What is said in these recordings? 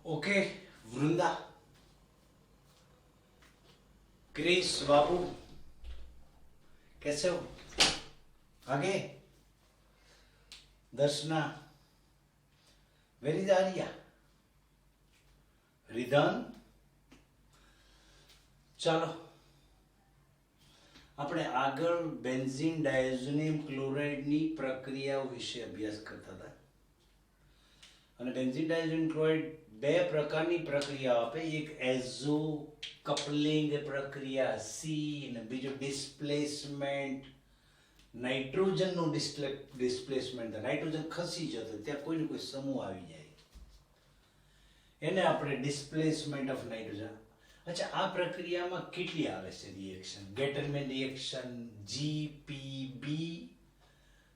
Okay वृंदा, Chris, बाबू कैसे हो? आगे दर्शना, वेरी दारिया, रिधन, ચાલો આપણે આગળ બેન્ઝીન ડાયઝોનિયમ ક્લોરાઇડની પ્રક્રિયાઓ વિશે અભ્યાસ કરતા હતા અને બેન્ઝીન ડાયઝોનિયમ ક્લોરાઇડ બે પ્રકારની પ્રક્રિયાઓ આપે, એક એઝો કપલિંગ પ્રક્રિયા સી અને બીજો ડિસ્પ્લેસમેન્ટ, નાઇટ્રોજનનું ડિસ્પ્લેસમેન્ટ, નાઇટ્રોજન ખસી જતો ત્યાં કોઈને કોઈ સમૂહ આવી જાય એને આપણે ડિસ્પ્લેસમેન્ટ ઓફ નાઇટ્રોજન. अच्छा, આ પ્રક્રિયામાં કેટલી આવે છે રિએક્શન? ગેટરમેન રિએક્શન જીપીબી,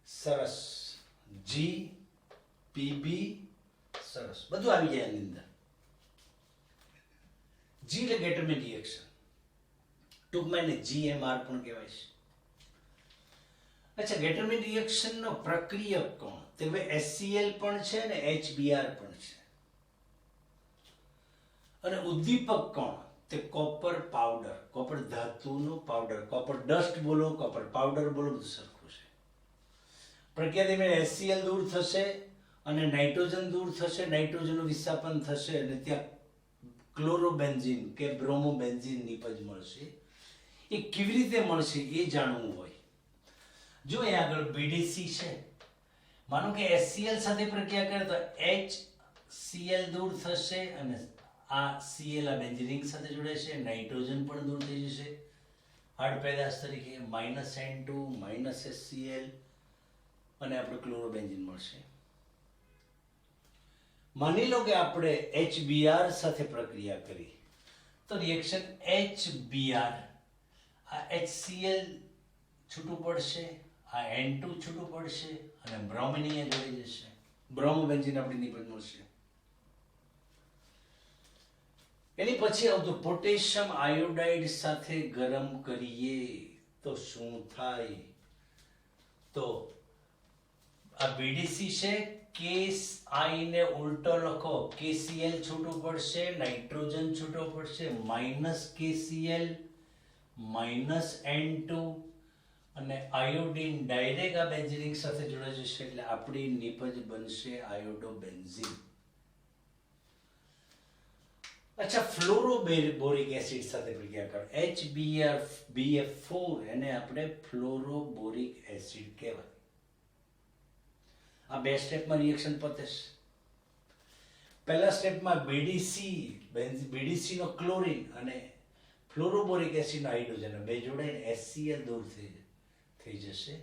સરસ, જીપીબી, સરસ, બધું આવી જાય એની અંદર. જી એટલે ગેટરમેન રિએક્શન, ટૂંકમાં એને જીએમઆર પણ કહેવાય છે. અચ્છા, ગેટરમેન રિએક્શનનો પ્રક્રિયક કોણ? તે HCl પણ છે અને HBr પણ છે. અને ઉદ્દીપક કોણ? તે કોપર પાવડર, કોપર ધાતુનો પાવડર, કોપર ડસ્ટ બોલો, કોપર પાવડર બોલો, બધું સરખું છે. પ્રક્રિયા દરમિયાન HCl દૂર થશે અને નાઇટ્રોજન દૂર થશે, નાઇટ્રોજનનું વિસ્થાપન થશે અને ત્યાં ક્લોરોબેન્ઝીન કે બ્રોમોબેન્ઝીન નિપજ મળશે. એ કેવી રીતે મળશે એ જાણવું હોય. જો અહીંયા આગળ BDC છે, માનો કે HCl સાથે પ્રક્રિયા કરે તો HCl દૂર થશે અને આ Cl આ બેન્ઝીન રિંગ સાથે જોડે છે, નાઇટ્રોજન પણ દૂર થઈ જશે હાર્ડ પેદાશ તરીકે, -N2 HCl અને આપણે ક્લોરોબેન્ઝીન મળશે. માની લો કે આપણે HBr સાથે પ્રક્રિયા કરી તો રિએક્શન HBr, આ HCl છૂટું પડશે, આ N2 છૂટું પડશે અને બ્રોમિન અહીંયા જોડી જશે, બ્રોમોબેન્ઝીન આપણી નિપજ મળશે. એની પછી આવતું પોટેશિયમ આયોડાઇડ સાથે ગરમ કરીએ તો શું થાય? તો આ BDC છે, કેસ આઈ ને ઉલટો લખો, KCl છૂટું પડશે, નાઇટ્રોજન છૂટો પડશે, -KCl -N2 અને આયોડિન ડાયરેક્ટ આ બેન્ઝીન રિંગ સાથે જોડાઈ જશે એટલે આપણી નિપજ બનશે આયોડોબેન્ઝીન. अच्छा, ફ્લોરોબોરિક એસિડ સાથે પ્રક્રિયા કરો, HBr-BF4, એને આપણે ફ્લોરોબોરિક એસિડ કહેવાય. આ બે સ્ટેપમાં રિએક્શન પતે છે. પહેલા સ્ટેપમાં BDC નો ક્લોરીન અને ફ્લોરોબોરિક એસિડ નો હાઇડ્રોજન બે જોડાઈને HCl દૂર થઈ જશે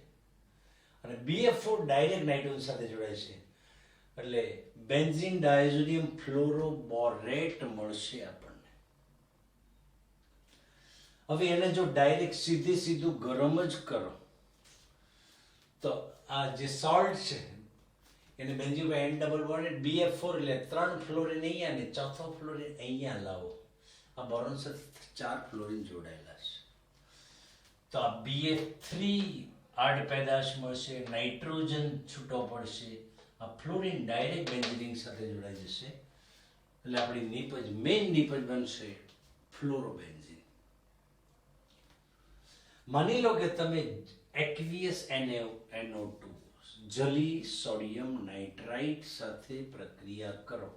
અને BF4 ડાયરેક્ટ નાઇટ્રોજન સાથે જોડાય છે એટલે બેન્ઝીન ડાયઝોનિયમ ફ્લોરોબોરેટ મળશે આપણને. હવે એને જો ડાયરેક્ટ સીધું ગરમ જ કરો તો આ જે સોલ્ટ છે એને benzene N double bond BF4 એટલે 3 ફ્લોરિન અહીંયા અને ચોથો ફ્લોરિન અહીંયા લાવો. આ બોરોન સાથે 4 ફ્લોરિન જોડાયેલા છે તો આ BF3 હાર્ડ પેદાશ મળશે, નાઇટ્રોજન છૂટો પડશે, આ ફ્લોરિન ડાયરેક્ટ બેન્ઝીન રિંગ સાથે જોડાઈ જશે એટલે આપણી નિપજ મેઇન નિપજ બનશે ફ્લોરોબેન્ઝીન. માની લો કે તમે એક્વિયસ NaNO2 જલી સોડિયમ નાઇટ્રાઇટ સાથે પ્રક્રિયા કરો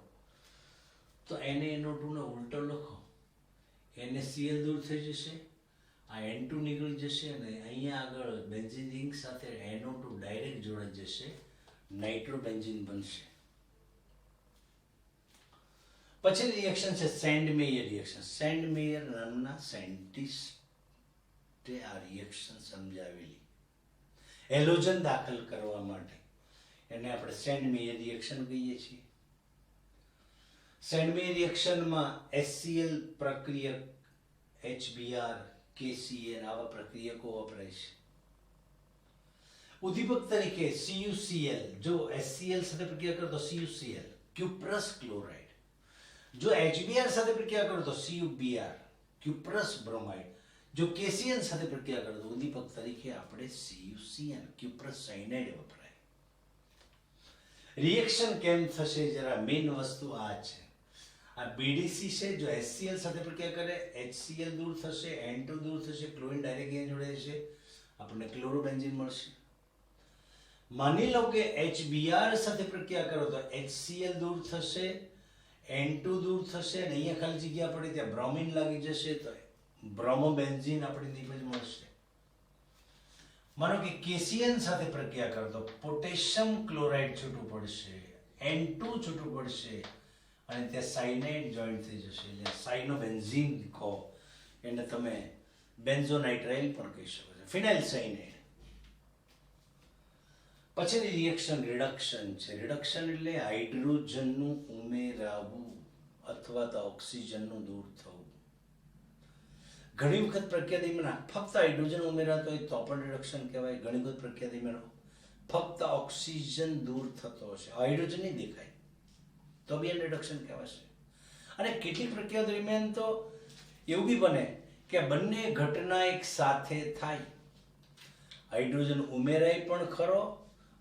તો NaNO2 નો ઉલટો લખો, NaCl દૂર થઈ જશે, આ N2 નીકળી જશે અને અહીંયા આગળ બેન્ઝીન રિંગ સાથે NO2 ડાયરેક્ટ જોડાઈ જશે, નાઇટ્રોબેન્ઝીન બનશે. પછી રિએક્શન છે સેન્ડમેયર રિએક્શન. સેન્ડમેયર નામના સાયન્ટિસ્ટે આ રિએક્શન સમજાવેલી હેલોજન દાખલ કરવા માટે. એને આપણે સેન્ડમેયર રિએક્શન કહીએ છીએ. સેન્ડમેયર રિએક્શનમાં HCl પ્રક્રિયક, HBr, KCl આવા પ્રક્રિયકો વપરાય છે. ઉદ્દીપક તરીકે CuCl, જો HCl સાથે પ્રક્રિયા કરો તો CuCl, ક્યુપ્રસ ક્લોરાઇડ. જો HBr સાથે પ્રક્રિયા કરો તો CuBr, ક્યુપ્રસ બ્રોમાઇડ. જો KCl સાથે પ્રક્રિયા કરો તો ઉદ્દીપક તરીકે આપણે CuCl, ક્યુપ્રસ સાયનાઇડ વપરાય. રિએક્શન કેમ થશે? જરા મેઇન વસ્તુ આ છે. આ BDC છે, જો HCl સાથે પ્રક્રિયા કરે HCl દૂર થશે, N2 દૂર થશે, ક્લોરીન ડાયરેક્ટ અહીંયા જોડે છે, આપણને ક્લોરોબેન્ઝીન મળશે. માની લો કે HBr સાથે પ્રક્રિયા કરો તો HCl દૂર થશે, N2 દૂર થશે અને અહીંયા ખાલી જગ્યા પડે ત્યાં બ્રોમિન લાગી જશે તો બ્રોમોબેન્ઝીન આપણે નિપજ મળશે. માનો કે KCN સાથે પ્રક્રિયા કરો તો પોટેશિયમ ક્લોરાઇડ છૂટું પડશે, N2 છૂટું પડશે અને ત્યાં સાયનાઇડ જોઈન્ટ થઈ જશે, એટલે સાયનોબેન્ઝીન કહો, એને તમે બેન્ઝોનાઇટ્રાઇલ પણ કહી શકો છો, ફિનાઇલ સાયનાઇડ. પછીની રિએક્શન રિડક્શન છે. રિડક્શન એટલે હાઇડ્રોજનનું ઉમેરાવું અથવા તો ઓક્સિજનનું દૂર થવું. ઘણી વખત પ્રક્રિયા દરમિયાન ફક્ત હાઇડ્રોજન ઉમેરાતો હોય તો પણ રિડક્શન કહેવાય. ઘણી વખત પ્રક્રિયા દરમિયાન ફક્ત ઓક્સિજન દૂર થતો હશે, હાઇડ્રોજન નહીં દેખાય તો બી એને રિડક્શન કહેવાશે. અને કેટલીક પ્રક્રિયા દરમિયાન તો એવું બી બને કે બંને ઘટના એક સાથે થાય, હાઇડ્રોજન ઉમેરાય પણ ખરો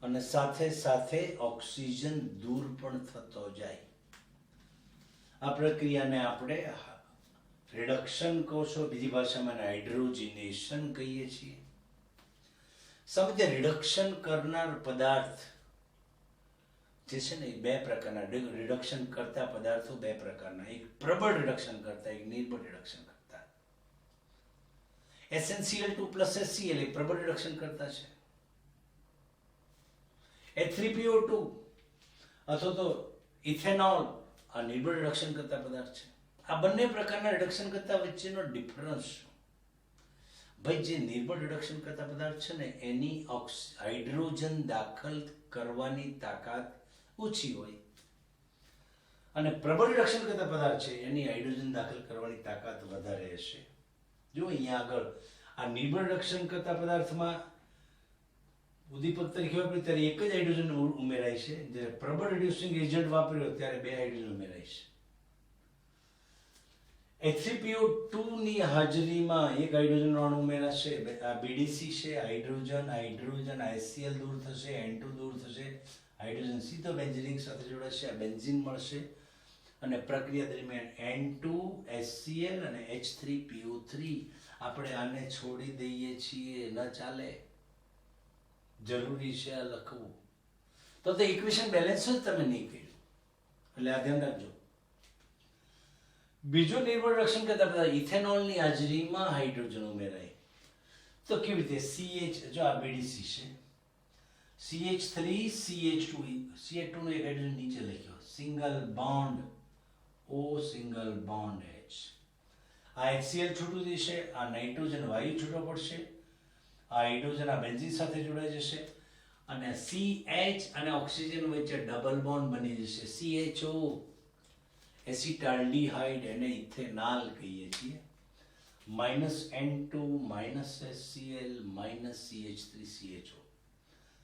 અને સાથે સાથે ઓક્સિજન દૂર પણ થતો જાય. આ પ્રક્રિયાને આપણે રિડક્શન કહો છો, બીજી ભાષામાં હાઇડ્રોજનેશન કહીએ છીએ. સમજે રિડક્શન કરનાર પદાર્થ જે છે ને એ બે પ્રકારના, રિડક્શન કરતા પદાર્થો બે પ્રકારના, એક પ્રબળ રિડક્શન કરતા, એક નિર્બળ રિડક્શન કરતા. SnCl2 + HCl એ પ્રબળ રિડક્શન કરતા છે. H3PO2 અથવા તો ઇથેનોલ આ નિર્બળ રિડક્શન કરતા પદાર્થ છે. આ બંને પ્રકારના રિડક્શન કરતા વચ્ચેનો ડિફરન્સ શું? ભાઈ જે નિર્બળ રિડક્શન કરતા પદાર્થ છે ને એની હાઇડ્રોજન દાખલ કરવાની તાકાત ઓછી હોય અને પ્રબળ રિડક્શન કરતા પદાર્થ છે એની હાઇડ્રોજન દાખલ કરવાની તાકાત વધારે હશે. જો અહીંયા આગળ આ નિર્બળ રિડક્શન કરતા પદાર્થમાં ઉદ્દીપક તરીકે વાપરીએ ત્યારે એક જ હાઇડ્રોજન ઉમેરાય છે, જ્યારે પ્રબળ રિડ્યુસિંગ એજન્ટ વાપર્યો ત્યારે બે હાઇડ્રોજન ઉમેરાય છે. H3PO2 ની હાજરીમાં એક હાઇડ્રોજન અણુ ઉમેરાશે, આ BDC છે, હાઇડ્રોજન HCl દૂર થશે, N2 દૂર થશે, હાઇડ્રોજન સીધો બેન્ઝીન સાથે જોડાશે, આ બેન્ઝીન મળશે અને પ્રક્રિયા દરમિયાન N2 HCl અને H3PO3 આપણે આને છોડી દઈએ છીએ, ન ચાલે, જરૂરી છે આ લખવું. તો ઇક્વેશન બેલેન્સ જ તમે નહીં કર્યું, એટલે આ ધ્યાન રાખજો. બીજું નિર્બળ રિડક્શન કરતા પદાર્થ ઇથેનોલની હાજરીમાં હાઇડ્રોજન ઉમેરાય તો કેવી રીતે? CH, જો આ BDC છે, CH3 CH2, CH2 નો એક હાઇડ્રોજન નીચે લખ્યો, single bond O single bond H. આ HCl છૂટું જશે, આ નાઇટ્રોજન વાયુ છૂટો પડશે, આ હાઇડ્રોજન આ બેન્ઝીન સાથે જોડાઈ જશે અને CH અને ઓક્સિજન વચ્ચે ડબલ બોન્ડ બની જશે, CHO એસિટાલ્ડીહાઇડ એને ઇથેનાલ કહીએ છીએ, -N2 HCl CH3 CHO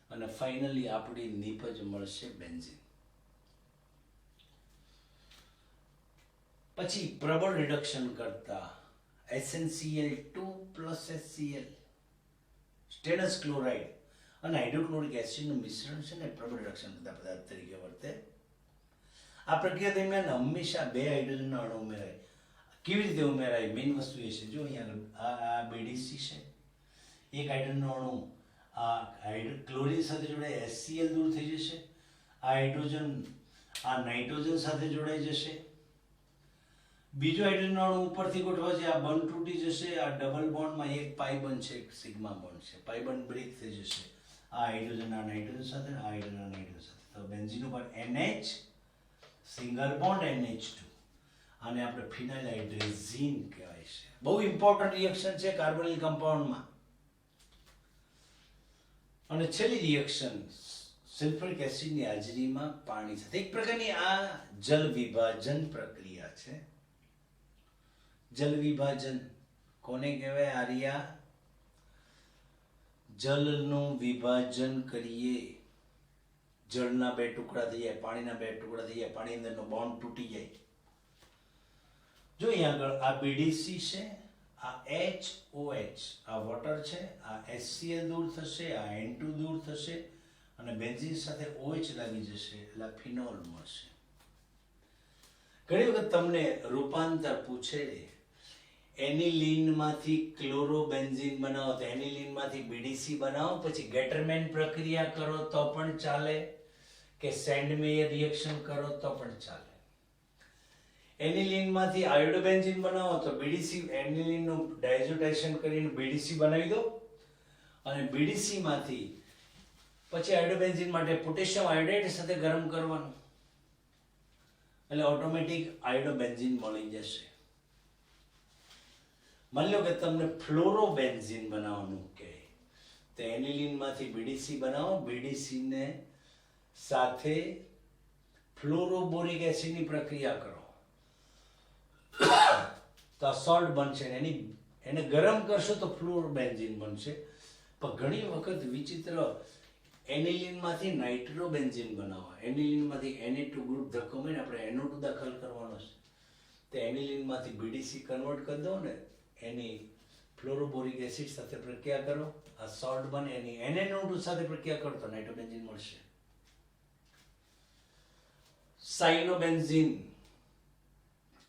અને ફાઇનલી આપણી નિપજ મળશે બેન્ઝીન. પછી પ્રબળ રિડક્શન કરતા SnCl2 + HCl સ્ટેનસ ક્લોરાઇડ અને હાઇડ્રોક્લોરિક એસિડનું મિશ્રણ છે ને પ્રબળ રિડક્શન કરતા પદાર્થ તરીકે વર્તે. આ પ્રક્રિયા દરમિયાન હંમેશા બે હાઇડ્રોજનના અણુ ઉમેરાય. કેવી રીતે ઉમેરાય? મેઇન વસ્તુ એ છે, જો અહીંયા આ BDC છે, એક હાઇડ્રોજનનો અણુ આ ક્લોરીન સાથે જોડાય HCl દૂર થઈ જશે, આ હાઇડ્રોજન આ નાઇટ્રોજન સાથે જોડાઈ જશે, બીજો હાઇડ્રોજનનો અણુ ઉપરથી ગોઠવાશે, આ બોન્ડ તૂટી જશે, આ ડબલ બોન્ડમાં એક પાઈ બોન્ડ છે, એક સિગ્મા બોન્ડ છે, પાઈ બોન્ડ બ્રેક થઈ જશે, આ હાઇડ્રોજન આ નાઇટ્રોજન સાથે, આ હાઇડ્રોજન આ નાઇટ્રોજન સાથે, તો બેન્ઝીન ઉપર NH સિંગલ બોન્ડ NH2, આને આપણે ફિનાઇલ હાઇડ્રેઝીન કહેવાય છે. બહુ ઇમ્પોર્ટન્ટ રિએક્શન છે કાર્બોનિલ કમ્પાઉન્ડમાં. અને છેલ્લી રિએક્શન સલ્ફ્યુરિક એસિડની હાજરીમાં પાણી સાથે, એક પ્રકારની આ જલ વિભાજન પ્રક્રિયા છે. જલ વિભાજન કોને કહેવાય? આર્યા, જલનું વિભાજન કરીએ, જળના બે ટુકડા થઈ જાય, પાણીના બે ટુકડા થઈ જાય, પાણી અંદરનો બોન્ડ તૂટી જાય. જો અહીંયા આગળ આ BDC છે, આ HOH આ વોટર છે, આ HCl દૂર થશે, આ N2 દૂર થશે અને બેન્ઝીન સાથે OH લાગી જશે એટલે ફિનોલ મળશે. ઘણી વખત તમને રૂપાંતર પૂછે એનિલીનમાંથી ક્લોરોબેન્ઝીન બનાવો તો એનિલીનમાંથી બીડીસી બનાવો પછી ગેટરમેન પ્રક્રિયા કરો તો પણ ચાલે કે સેન્ડમેયર રિએક્શન કરો તો પણ ચાલે. એનિલીનમાંથી આયોડોબેન્ઝીન બનાવો તો બીડીસી એનિલીનનું ડાયઝોટેશન કરીને બીડીસી બનાવી દો અને બીડીસી માંથી પછી આયોડોબેન્ઝીન માટે પોટેશિયમ આયોડાઇડ સાથે ગરમ કરવાનું એટલે ઓટોમેટિક આયોડોબેન્ઝીન મળી જશે. માની લો કે તમને ફ્લોરોબેન્ઝીન બનાવવાનું કહે તો એનિલીનમાંથી બીડીસી બનાવો, બીડીસી ને સાથે ફ્લોરોબોરિક એસિડની પ્રક્રિયા કરો તો આ સોલ્ટ બનશે. એને ગરમ કરશો તો ફ્લોરોબેન્ઝીન બનશે. પણ ઘણી વખત વિચિત્ર એનિલીનમાંથી નાઇટ્રોબેન્ઝીન બનાવો, એનિલીનમાંથી Na2 ગ્રુપ ધક્કો મારીને આપણે NO2 દાખલ કરવાનો છે તો એનિલીનમાંથી બીડીસી કન્વર્ટ કરી દો ને એની ફ્લોરોબોરિક એસિડ સાથે પ્રક્રિયા કરો, આ સોલ્ટ બને. એની Na2 સાથે પ્રક્રિયા કરો તો નાઇટ્રોબેન્ઝીન મળશે. સાયનોબેન્ઝીન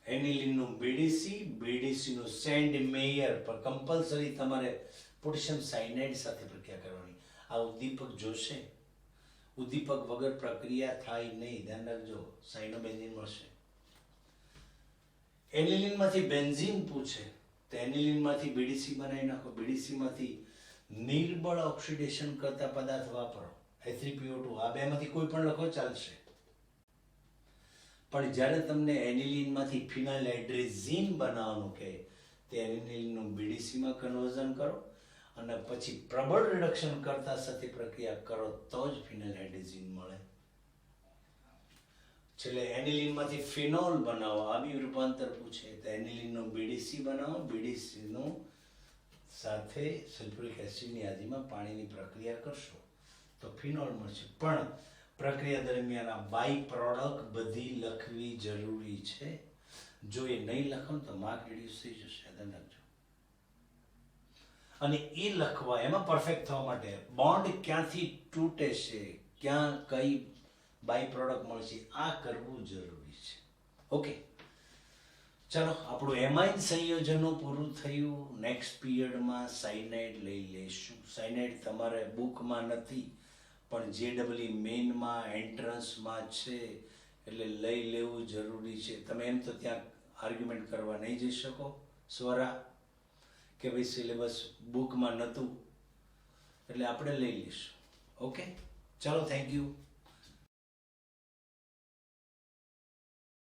એનિલીનનું બીડીસી, બીડીસીનું સેન્ડ મેયર પર કમ્પલસરી તમારે પોટેશિયમ સાયનાઇડ સાથે પ્રક્રિયા કરવાની. આ ઉદ્દીપક જોશે, ઉદ્દીપક વગર પ્રક્રિયા થાય નહીં, ધ્યાન રાખજો. સાયનોબેન્ઝીન મળશે. એનિલીનમાંથી બેન્ઝીન પૂછે તો એનિલીનમાંથી બીડીસી બનાવી નાખો, બીડીસીમાંથી નિર્બળ ઓક્સિડેશન કરતા પદાર્થ વાપરો, H3PO2. આ બેમાંથી કોઈ પણ લખો ચાલશે. પણ જ્યારે તમને એનિલીનમાંથી ફિનાઇલહાઇડ્રેઝીન બનાવવાનું કહે તો એનિલીનનું બીડીસીમાં કન્વર્ઝન કરો અને પછી પ્રબળ રિડક્શન કરતા સાથે પ્રક્રિયા કરો તો જ ફિનાઇલહાઇડ્રેઝીન મળે. છેલ્લે એનિલીનમાંથી ફિનોલ બનાવો, આ બી રૂપાંતર પૂછે તો એનિલીનનું બીડીસી બનાવો, બીડીસીનું સાથે સલ્ફ્યુરિક એસિડની હાજરીમાં પાણીની પ્રક્રિયા કરશો તો ફિનોલ મળશે. પણ પ્રક્રિયા દરમિયાન આ બાય પ્રોડક્ટ બધી લખવી જરૂરી છે. જો એ નહીં લખો તો માર્ક રિડ્યુસ થઈ જશે, ધ્યાન રાખજો. અને એ લખવા એમાં પરફેક્ટ થવા માટે બોન્ડ ક્યાંથી તૂટે છે, ક્યાં કઈ બાય પ્રોડક્ટ મળશે, આ કરવું જરૂરી છે. ઓકે, ચાલો આપણું એમાઇન સંયોજનો પૂરું થયું. નેક્સ્ટ પીરિયડમાં સાયનાઇડ લઈ લેશું. સાયનાઇડ તમારે બુકમાં નથી પણ JEE મેઇનમાં એન્ટ્રન્સમાં છે એટલે લઈ લેવું જરૂરી છે. તમે એમ તો ત્યાં આર્ગ્યુમેન્ટ કરવા નહીં જઈ શકો સ્વરા કે ભાઈ સિલેબસ બુકમાં નહોતું એટલે આપણે લઈ લઈશું. ઓકે, ચાલો, થેન્ક યુ.